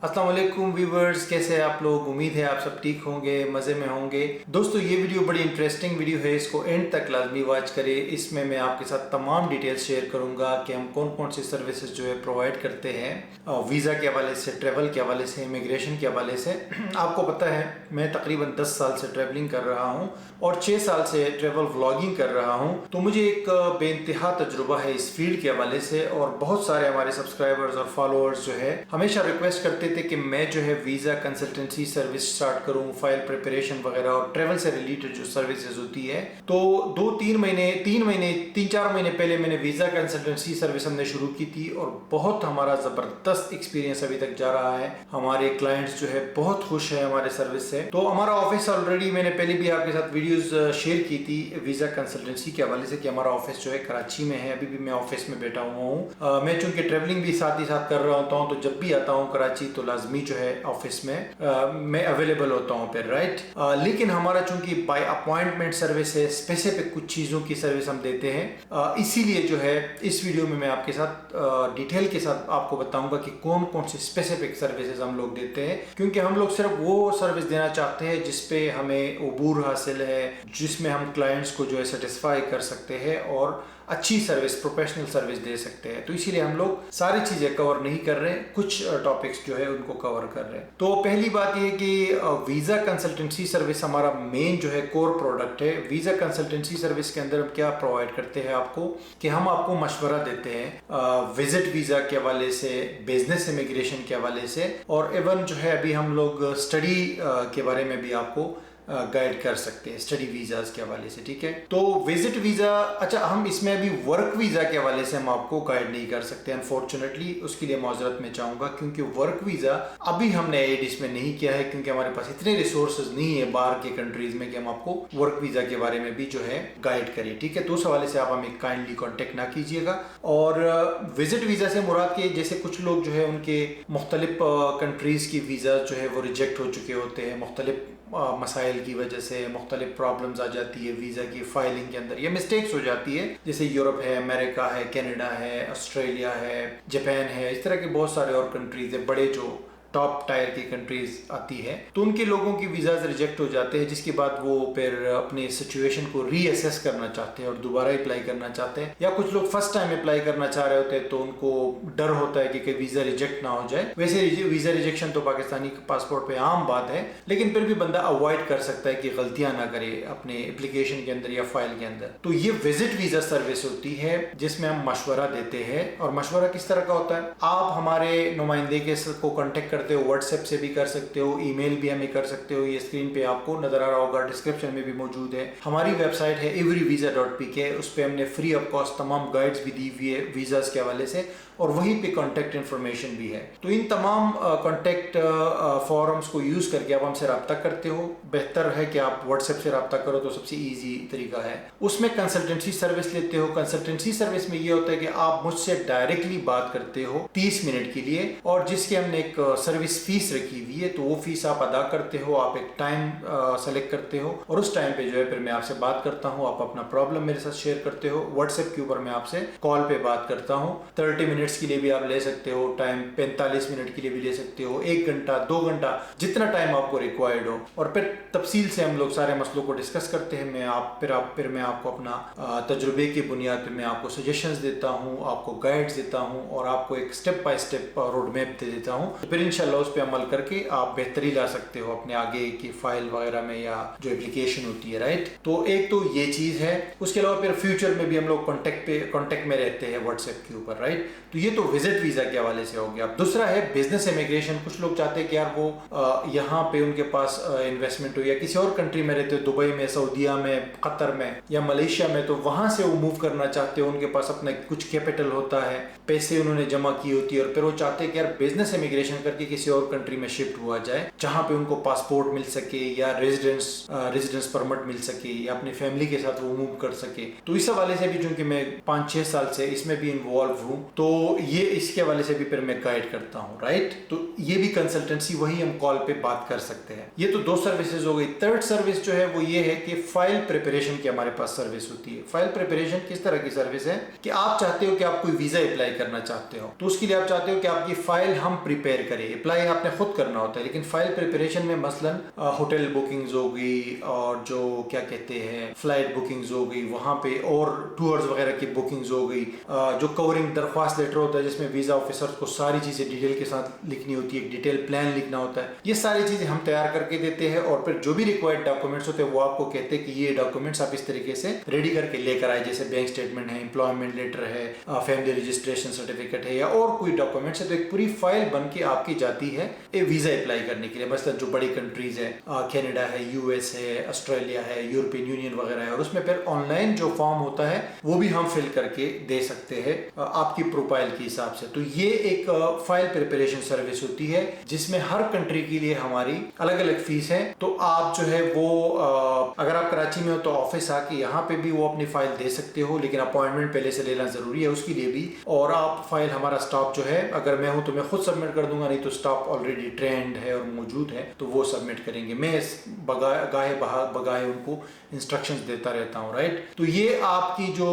अस्सलाम वालेकुम व्यूवर्स, कैसे हैं आप लोग। उम्मीद है आप सब ठीक होंगे, मज़े में होंगे। दोस्तों ये वीडियो बड़ी इंटरेस्टिंग वीडियो है, इसको एंड तक लाजमी वॉच करें। इसमें मैं आपके साथ तमाम डिटेल्स शेयर करूंगा कि हम कौन कौन सी सर्विसेज जो है प्रोवाइड करते हैं, वीज़ा के हवाले से, ट्रैवल के हवाले से, इमिग्रेशन के हवाले से। आपको पता है मैं तकरीबन 10 साल से ट्रैवलिंग कर रहा हूँ और 6 साल से ट्रैवल व्लॉगिंग कर रहा हूँ, तो मुझे एक बेइंतहा तजुर्बा है इस फील्ड के हवाले से। और बहुत सारे हमारे सब्सक्राइबर्स और फॉलोअर्स जो है हमेशा रिक्वेस्ट करते थे कि मैं जो है वीज़ा कंसल्टेंसी सर्विस स्टार्ट करूं, फाइल प्रिपरेशन वगैरह और ट्रैवल से रिलेटेड जो सर्विसेज होती है। तो 3-4 महीने पहले मैंने वीज़ा कंसल्टेंसी सर्विस हमने शुरू की थी और बहुत हमारा ज़बरदस्त एक्सपीरियंस अभी तक जा रहा है। हमारे क्लाइंट्स जो है बहुत खुश है हमारे सर्विस से। तो हमारा ऑफिस ऑलरेडी मैंने पहले भी आपके साथ वीडियोस शेयर की थी वीज़ा कंसल्टेंसी के हवाले से कि हमारा ऑफिस जो है कराची में है। अभी भी मैं ऑफिस में बैठा हुआ हूँ। मैं चूंकि ट्रैवलिंग भी साथ ही साथ कर रहा होता हूँ, तो जब भी आता हूँ कराची तो लाजमी जो है ऑफिस में मैं अवेलेबल होता हूँ फिर, राइट। लेकिन हमारा चूंकि बाय अपॉइंटमेंट सर्विस है, स्पेसिफिक कुछ चीज़ों की सर्विस हम देते हैं, इसीलिए जो है इस वीडियो में मैं आपके साथ डिटेल के साथ आपको बताऊंगा कि कौन कौन सी स्पेसिफिक सर्विसेज हम लोग देते हैं। क्योंकि हम लोग सिर्फ वो सर्विस देना चाहते हैं जिसपे हमें अबूर हासिल है, जिसमें हम क्लाइंट्स को जो है सेटिस्फाई कर सकते हैं और अच्छी सर्विस, प्रोफेशनल सर्विस दे सकते हैं। तो इसीलिए हम लोग सारी चीज़ें कवर नहीं कर रहे, कुछ टॉपिक्स जो है उनको कवर कर रहे हैं। तो पहली बात ये कि वीज़ा कंसल्टेंसी सर्विस हमारा मेन जो है कोर प्रोडक्ट है। वीज़ा कंसल्टेंसी सर्विस के अंदर हम क्या प्रोवाइड करते हैं आपको कि हम आपको मशवरा देते हैं विजिट वीज़ा के हवाले से, बिजनेस इमिग्रेशन के हवाले से, और इवन जो है अभी हम लोग स्टडी के बारे में भी आपको गाइड कर सकते हैं, स्टडी वीज़ाज के हवाले से, ठीक है। तो विजिट वीज़ा, अच्छा हम इसमें अभी वर्क वीज़ा के हवाले से हम आपको गाइड नहीं कर सकते अनफॉर्चुनेटली। उसके लिए माजरत में चाहूँगा क्योंकि वर्क वीज़ा अभी हमने एड इसमें नहीं किया है, क्योंकि हमारे पास इतने रिसोर्सेज नहीं है बाहर के कंट्रीज में कि हम आपको वर्क वीज़ा के बारे में भी जो है गाइड करें, ठीक है। तो उस हवाले से आप हमें काइंडली कॉन्टेक्ट ना कीजिएगा। और विजिट वीज़ा से मुराद के जैसे कुछ लोग जो है उनके मुख्तलिफ कंट्रीज़ की वीज़ा जो है वो रिजेक्ट हो चुके होते हैं, मुख्तलिफ मसाइल की वजह से मुख्तलिफ प्रॉब्लम्स आ जाती है वीज़ा की फाइलिंग के अंदर, या मिस्टेक्स हो जाती है। जैसे यूरोप है, अमेरिका है, कनाडा है, ऑस्ट्रेलिया है, जापान है, इस तरह के बहुत सारे और कंट्रीज है, बड़े जो टॉप टायर की कंट्रीज आती है। तो उनके लोगों की वीज़ाज रिजेक्ट हो जाते हैं, जिसके बाद वो फिर अपनी सिचुएशन को रीअसेस करना चाहते हैं और दोबारा अप्लाई करना चाहते हैं। या कुछ लोग फर्स्ट टाइम अप्लाई करना चाह रहे होते हैं तो उनको डर होता है कि वीज़ा रिजेक्ट ना हो जाए। वैसे वीज़ा रिजेक्शन तो पाकिस्तानी पासपोर्ट पे आम बात है, लेकिन फिर भी बंदा अवॉइड कर सकता है कि गलतियां ना करे अपने एप्लीकेशन के अंदर या फाइल के अंदर। तो ये विजिट वीज़ा सर्विस होती है जिसमें हम मशवरा देते हैं। और मशवरा किस तरह का होता है, आप हमारे नुमाइंदे को कॉन्टेक्ट करते हो, व्हाट्सएप से भी कर सकते हो, ईमेल भी हमें कर सकते हो। ये स्क्रीन पे आपको नजर आ रहा होगा, डिस्क्रिप्शन में भी मौजूद है। हमारी वेबसाइट है everyvisa.pk, उस पर हमने फ्री ऑफ कॉस्ट तमाम गाइड्स भी दी हुई है वीज़ाज के हवाले से, और वहीं पे कॉन्टेक्ट इन्फॉर्मेशन भी है। तो इन तमाम कॉन्टेक्ट फॉरम्स को यूज़ करके आप हमसे रब्ता करते हो। बेहतर है कि आप व्हाट्सएप से रब्ता करो, तो सबसे ईजी तरीका है। उसमें कंसल्टेंसी सर्विस लेते हो। कंसल्टेंसी सर्विस में ये होता है कि आप मुझसे डायरेक्टली बात करते हो 30 मिनट के लिए, और जिसके हमने एक सर्विस फीस रखी हुई है, तो वो फीस आप अदा करते हो। आप एक टाइम सेलेक्ट करते हो और उस टाइम पे जो है फिर मैं आपसे बात करता हूँ। आप अपना प्रॉब्लम मेरे साथ शेयर करते हो। व्हाट्सएप के ऊपर मैं आपसे कॉल पे बात करता हूँ। 30 मिनट्स के लिए भी आप ले सकते हो टाइम, 45 मिनट के लिए भी ले सकते हो, 1 घंटा, 2 घंटा, जितना टाइम आपको रिक्वायर्ड हो। और फिर तफसील से हम लोग सारे मसलों को डिस्कस करते हैं। फिर मैं आपको अपना तजुर्बे की बुनियाद पर मैं आपको सजेशंस देता हूँ, आपको गाइड्स देता हूँ और आपको एक step by step road map दे देता हूँ। तो फिर इंशाल्लाह उस पर अमल करके आप बेहतरी ला सकते हो अपने आगे की फाइल वगैरह में या जो एप्लीकेशन होती है, राइट। तो एक तो ये चीज़ है। उसके अलावा फिर फ्यूचर में भी हम लोग कॉन्टेक्ट में रहते हैं व्हाट्सएप के ऊपर, राइट। तो ये तो विजिट वीज़ा के हवाले से हो गया। दूसरा है बिजनेस इमिग्रेशन। कुछ लोग चाहते हैं कि यार वो यहाँ पे उनके पास इन्वेस्टमेंट हो, या किसी और कंट्री में रहते हो, दुबई में, सऊदीया में, कतर में या मलेशिया में, तो वहाँ से वो मूव करना चाहते हो। उनके पास अपना कुछ कैपिटल होता है, पैसे उन्होंने जमा की होती है, और फिर वो चाहते हैं कि यार बिजनेस इमिग्रेशन करके किसी और कंट्री में शिफ्ट हुआ जाए, जहाँ पे उनको पासपोर्ट मिल सके या रेजिडेंस परमिट मिल सके, या अपनी फैमिली के साथ वो मूव कर सके। तो इस हवाले से भी चूंकि मैं 5-6 साल से इसमें भी इन्वॉल्व हूँ, तो یہ اس کے حوالے سے بھی پھر میں گائیڈ کرتا ہوں، رائٹ. تو یہ بھی کنسلٹنسی وہی ہم کال پہ بات کر سکتے ہیں. یہ تو 2 سروسز ہو گئی. تھرڈ سروس جو ہے وہ یہ ہے کہ فائل پریپریشن کی ہمارے پاس سروس ہوتی ہے. فائل پریپریشن کس طرح کی سروس ہے کہ آپ چاہتے ہو کہ آپ کوئی ویزا اپلائی کرنا چاہتے ہو، تو اس کے لیے آپ چاہتے ہو کہ آپ کی فائل ہم پریپیئر کریں. اپلائی آپ نے خود کرنا ہوتا ہے، لیکن فائل پریپریشن میں مثلا ہوٹل بکنگز ہو گئی اور جو کیا کہتے ہیں فلائٹ بکنگز ہو گئی وہاں پہ، اور ٹورز وغیرہ کی بکنگز ہو گئی، جو کورنگ درخواست لیٹر ہوتا ہے جس میں ویزا آفیسر کو ساری چیزیں ڈیٹیل کے ساتھ لکھنی ہوتی ہے، ایک ڈیٹیل پلان لکھنا ہوتا ہے. یہ ساری چیزیں ہم تیار کر کے دیتے ہیں، اور پھر جو بھی ریکوائرڈ ڈاکومنٹس ہوتے ہیں وہ آپ کو کہتے ہیں کہ یہ ڈاکومنٹس آپ اس طریقے سے ریڈی کر کے لے کر آئے، جیسے بینک اسٹیٹمنٹ ہے، امپلائمنٹ لیٹر ہے، فیملی رجسٹریشن سرٹیفکیٹ ہے، یا اور کوئی ڈاکومنٹس ہے. تو ایک پوری فائل بن کے آپ کی جاتی ہے ویزا اپلائی کرنے کے لیے. مثلا جو بڑی کنٹریز ہے، کینیڈا ہے، یو ایس ہے، آسٹریلیا ہے، یورپین یونین وغیرہ ہے، اور اس میں پھر آن لائن جو فارم ہوتا ہے وہ بھی ہم فل کر کے دے سکتے ہیں آپ کی پروفائل کے حساب سے. تو یہ ایک فائل پریپریشن سروس ہوتی ہے جس میں ہر کنٹری کے لیے ہماری الگ الگ فیس ہے. تو آپ جو ہے وہ اگر آپ کراچی میں ہو تو آفس آ کے یہاں پہ بھی وہ اپنی فائل دے سکتے ہو، لیکن اپوائنٹمنٹ پہلے سے لینا ضروری ہے اس کے لیے بھی. اور آپ فائل ہمارا اسٹاف جو ہے، اگر میں ہوں تو میں خود سبمٹ کر دوں گا، نہیں تو اسٹاف آلریڈی ٹرینڈ ہے اور موجود ہے تو وہ سبمٹ کریں گے. میں گاہے بگاہے ان کو انسٹرکشنز دیتا رہتا ہوں، رائٹ. تو یہ آپ کی جو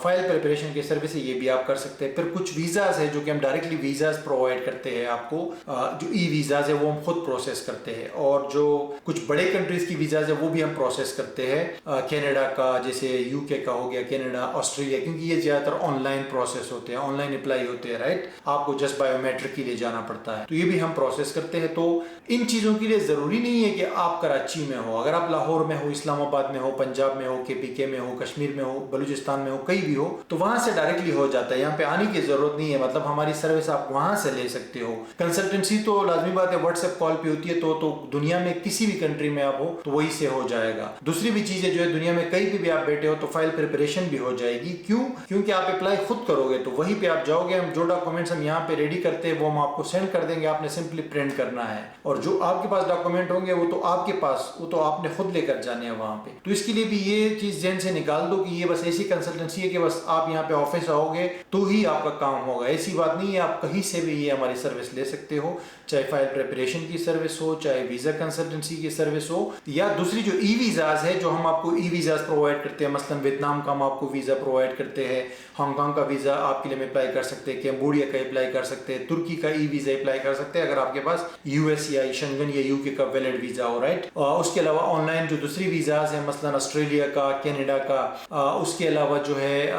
فائل پریپریشن کی سروس ہے یہ بھی آپ کر سکتے ہیں. پھر کچھ ویزاز ہے جو کہ ہم ڈائریکٹلی ویزاز پرووائڈ کرتے ہیں آپ کو، جو ای ویزاز ہے وہ ہم خود پروسیس کرتے ہیں، اور جو کچھ بڑے کنٹریز کی ویزاز ہے وہ بھی ہم پروسیس کرتے ہیں. کینیڈا کا، جیسے یو کے کا ہو گیا، کینیڈا، آسٹریلیا، کیونکہ یہ زیادہ تر آن لائن پروسیس ہوتے ہیں، آن لائن اپلائی ہوتے ہیں، رائٹ. آپ کو جسٹ بایو میٹرک کے لیے جانا پڑتا ہے، تو یہ بھی ہم پروسیس کرتے ہیں. تو ان چیزوں کے لیے ضروری نہیں ہے کہ آپ کراچی میں ہو. اگر آپ لاہور میں ہو، اسلام آباد میں ہو، پنجاب میں ہو، کے پی کے میں ہو، کشمیر میں ہو، بلوچستان میں ہو، کہیں بھی ہو، تو وہاں سے ڈائریکٹلی ہو جاتا ہے. یہاں پہ آنے کی ضرورت نہیں ہے، مطلب ہماری سروس آپ وہاں سے لے سکتے ہو. کنسلٹنسی تو لازمی بات ہے واٹس ایپ کال پہ ہوتی ہے، تو دنیا میں کسی بھی کنٹری میں آپ ہو تو وہی سے ہو جائے گا. دوسری بھی چیز ہے جو ہے دنیا میں کہیں بھی آپ بیٹھے ہو تو فائل پریپریشن بھی ہو جائے گی. کیوں؟ کیونکہ آپ اپلائی خود کرو گے تو وہیں پہ آپ جاؤ گے. ہم جو ڈاکومنٹس ہم یہاں پہ ریڈی کرتے ہیں وہ ہم آپ کو سینڈ کر دیں گے، آپ نے سمپلی پرنٹ کرنا ہے، اور جو آپ کے پاس ڈاکومنٹ ہوں گے وہ تو آپ کے پاس، وہ تو آپ نے خود لے کر جانے ہیں وہاں پہ. تو اس کے لیے بھی یہ چیز ذہن سے نکال دو کہ یہ بس ایسی کنسلٹنسی ہے کہ بس آپ یہاں پہ آفس آؤ گے تو ہی آپ کا کام ہوگا. ایسی بات نہیں ہے، آپ کہیں سے بھی یہ ہماری سروس لے سکتے ہو، چاہے فائل پریپریشن کی سروس ہو، چاہے ویزا کنسلٹنسی کی سروس ہو، یا دوسری جو ای ویزاز ہے جو ہم آپ کو ای ویزاز پرووائڈ کرتے ہیں. مثلا ویتنام کا ہم آپ کو ویزا پرووائڈ کرتے ہیں، ہانگ کانگ کا ویزا آپ کے لیے اپلائی کر سکتے ہیں، کیمبوڈیا کا اپلائی کر سکتے ہیں، ترکی کا ای ویزا اپلائی کر سکتے ہیں اگر آپ کے پاس یو ایس یا شنگن یا یو کے کا ویلڈ ویزا ہو، رائٹ. اس کے علاوہ آن لائن جو دوسری ویزاز ہیں، مثلا آسٹریلیا کا، کینیڈا کا، اس کے علاوہ جو ہے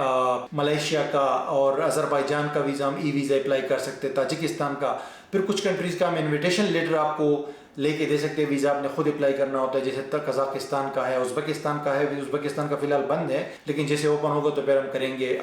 ملیشیا کا اور آذربائیجان کا ویزا ہم ای ویزا اپلائی کر سکتے ہیں، تاجکستان کا. پھر کچھ کنٹریز کا ہم انویٹیشن لیٹر آپ کو لے کے دے سکتے ہیں، ویزا آپ نے خود اپلائی کرنا ہوتا ہے. جیسے قزاقستان کا ہے، ازبکستان کا ہے. ازبکستان کا فی الحال بند ہے لیکن جیسے اوپن ہوگا تو پھر ہم کریں گے.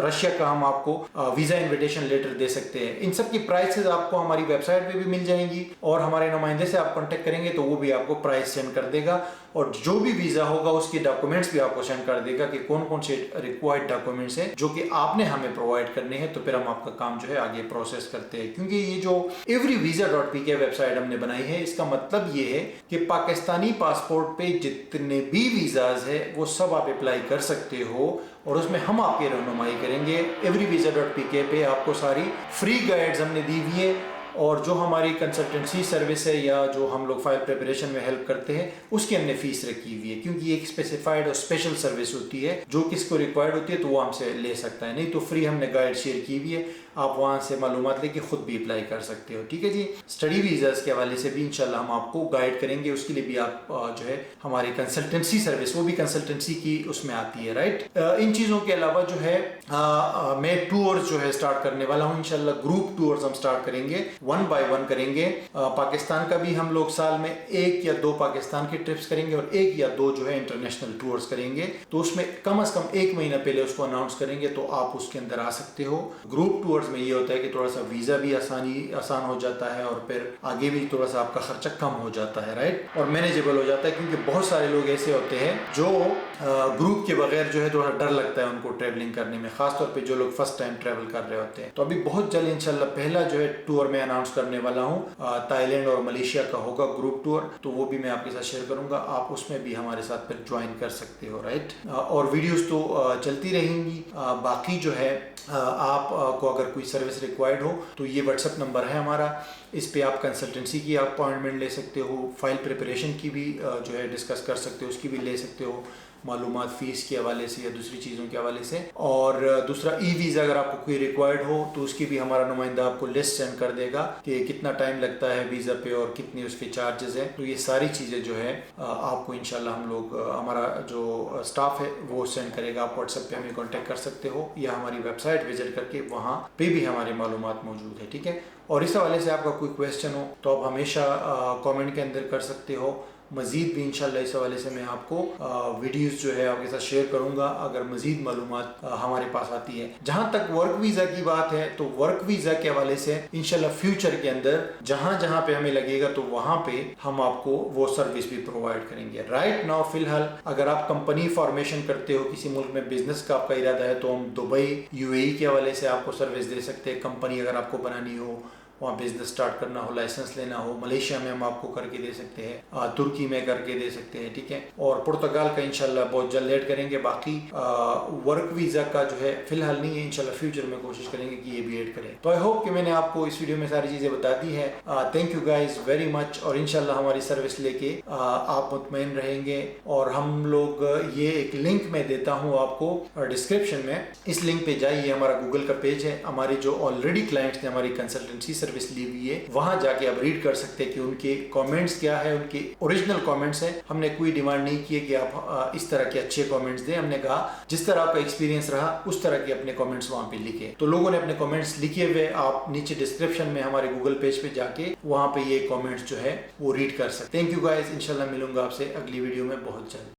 رشیا کا ہم آپ کو ویزا انویٹیشن لیٹر دے سکتے ہیں. ان سب کی پرائسز آپ کو ہماری ویب سائٹ پہ بھی مل جائیں گی، اور ہمارے نمائندے سے آپ کانٹیکٹ کریں گے تو وہ بھی آپ کو پرائس سینڈ کر دے گا، اور جو بھی ویزا ہوگا اس کے ڈاکومنٹس بھی آپ کو سینڈ کر دے گا کہ کون کون سے ریکوائرڈ ڈاکومنٹس ہیں جو کہ آپ نے ہمیں پرووائڈ کرنے ہیں. تو پھر ہم آپ کا کام جو ہے آگے پروسیس کرتے ہیں. کیونکہ یہ جو everyvisa.pk ویب سائٹ ہم نے بنائی ہے، اس کا مطلب یہ ہے کہ پاکستانی پاسپورٹ پہ جتنے بھی ویزاز ہے وہ سب آپ اپلائی کر سکتے ہو، اور اس میں ہم آپ کی رہنمائی کریں گے. everyvisa.pk پہ آپ کو ساری فری گائیڈز ہم نے دی ہوئی ہے، اور جو ہماری کنسلٹنسی سروس ہے یا جو ہم لوگ فائل پریپریشن میں ہیلپ کرتے ہیں اس کی ہم نے فیس رکھی ہوئی ہے، کیونکہ یہ ایک اسپیسیفائڈ اور اسپیشل سروس ہوتی ہے. جو کس کو ریکوائرڈ ہوتی ہے تو وہ ہم سے لے سکتا ہے، نہیں تو فری ہم نے گائیڈ شیئر کی ہوئی ہے، آپ وہاں سے معلومات لے کے خود بھی اپلائی کر سکتے ہو. ٹھیک ہے جی. اسٹڈی ویزاز کے حوالے سے بھی انشاءاللہ ہم آپ کو گائیڈ کریں گے. اس کے لیے بھی آپ جو ہے ہماری کنسلٹنسی سروس، وہ بھی کنسلٹنسی کی اس میں آتی ہے، رائٹ. ان چیزوں کے علاوہ جو ہے میں ٹورز جو ہے اسٹارٹ کرنے والا ہوں انشاءاللہ. گروپ ٹورز ہم اسٹارٹ کریں گے، 1 by 1 کریں گے. پاکستان کا بھی ہم لوگ سال میں 1 یا 2 پاکستان کی ٹرپس کریں گے، اور 1 یا 2 جو ہے انٹرنیشنل ٹورز کریں گے. تو اس میں کم از کم 1 مہینہ پہلے اس کو اناؤنس کریں گے تو آپ اس کے اندر آ سکتے ہو. گروپ ٹورز میں یہ ہوتا ہے کہ تھوڑا سا ویزا بھی آسان ہو جاتا ہے، اور پھر آگے بھی تھوڑا سا آپ کا خرچہ کم ہو جاتا ہے، رائٹ، اور مینیجیبل ہو جاتا ہے. کیونکہ بہت سارے لوگ ایسے ہوتے ہیں جو گروپ کے بغیر جو ہے تھوڑا ڈر لگتا ہے ان کو ٹریولنگ کرنے میں، خاص طور پہ جو لوگ فرسٹ ٹائم ٹریول کر رہے ہوتے ہیں. تو ابھی بہت جلد انشاءاللہ پہلا جو ہے ٹور میں اناؤنس کرنے والا ہوں. تھائی لینڈ اور ملیشیا کا ہوگا گروپ ٹور، تو وہ بھی میں آپ کے ساتھ شیئر کروں گا. آپ اس میں بھی ہمارے ساتھ پھر جوائن کر سکتے ہو، رائٹ. اور ویڈیوز تو چلتی رہیں گی. باقی جو ہے آپ کو اگر कोई सर्विस रिक्वायर्ड हो तो ये व्हाट्सएप नंबर है हमारा, इस पे आप कंसल्टेंसी की अपॉइंटमेंट ले सकते हो, फाइल प्रिपरेशन की भी जो है डिस्कस कर सकते हो, उसकी भी ले सकते हो, मालूमात फ़ीस के हवाले से या दूसरी चीज़ों के हवाले से। और दूसरा ई वीज़ा अगर आपको कोई रिक्वायर्ड हो तो उसकी भी हमारा नुमाइंदा आपको लिस्ट सेंड कर देगा कि कितना टाइम लगता है वीज़ा पे और कितनी उसके चार्जेस हैं। तो ये सारी चीज़ें जो है आपको इंशाल्लाह हम लोग, हमारा जो स्टाफ है वो सेंड करेगा। आप व्हाट्सएप पे हमें कॉन्टेक्ट कर सकते हो या हमारी वेबसाइट विजिट करके वहाँ पे भी हमारी मालूमात मौजूद है, ठीक है। और इस हवाले से आपका कोई क्वेश्चन हो तो आप हमेशा कमेंट के अंदर कर सकते हो। मज़ीद भी इंशाल्लाह इस हवाले से मैं आपको वीडियोस जो है आपके साथ शेयर करूंगा अगर मज़ीद मालूमात हमारे पास आती है। जहां तक वर्क वीज़ा की बात है तो वर्क वीज़ा के हवाले से इंशाल्लाह फ्यूचर के अंदर जहां जहां पे हमें लगेगा तो वहां पे हम आपको वो सर्विस भी प्रोवाइड करेंगे। राइट नाउ फिलहाल अगर आप कंपनी फॉर्मेशन करते हो, किसी मुल्क में बिजनेस का आपका इरादा है, तो हम दुबई यूएई के हवाले से आपको सर्विस दे सकते हैं। कंपनी अगर आपको बनानी हो, वहाँ बिजनेस स्टार्ट करना हो, लाइसेंस लेना हो, मलेशिया में हम आपको करके दे सकते हैं, तुर्की में करके दे सकते हैं, ठीक है। और पुर्तगाल का इंशाल्लाह बहुत जल्द ऐड करेंगे। बाकी वर्क वीज़ा का जो है फिलहाल नहीं है, इंशाल्लाह फ्यूचर में कोशिश करेंगे कि ये भी ऐड करें। तो आई होप कि मैंने आपको इस वीडियो में सारी चीज़ें बता दी है। Thank you guys very much. और इंशाल्लाह हमारी सर्विस लेके आप मुतमईन रहेंगे। और हम लोग ये एक लिंक मैं देता हूँ आपको डिस्क्रिप्शन में, इस लिंक पे जाइए, हमारा गूगल का पेज है, हमारे जो ऑलरेडी क्लाइंट्स ने हमारी कंसल्टेंसी सर्विस ली हुई है, वहां जाके आप रीड कर सकते हैं कि उनके कमेंट्स क्या है, उनके ओरिजिनल कमेंट्स हैं। हमने कोई डिमांड नहीं की है कि आप इस तरह के अच्छे कमेंट्स दें। हमने कहा जिस तरह आपका एक्सपीरियंस रहा उस तरह के अपने कमेंट्स वहां पे लिखे। तो लोगों ने अपने कमेंट्स लिखे हुए, आप नीचे डिस्क्रिप्शन में हमारे गूगल पेज पे जाके वहां पे ये कमेंट्स जो है वो रीड कर सकते हैं। थैंक यू गाइस, इंशाल्लाह मिलूंगा आपसे अगली वीडियो में बहुत जल्द।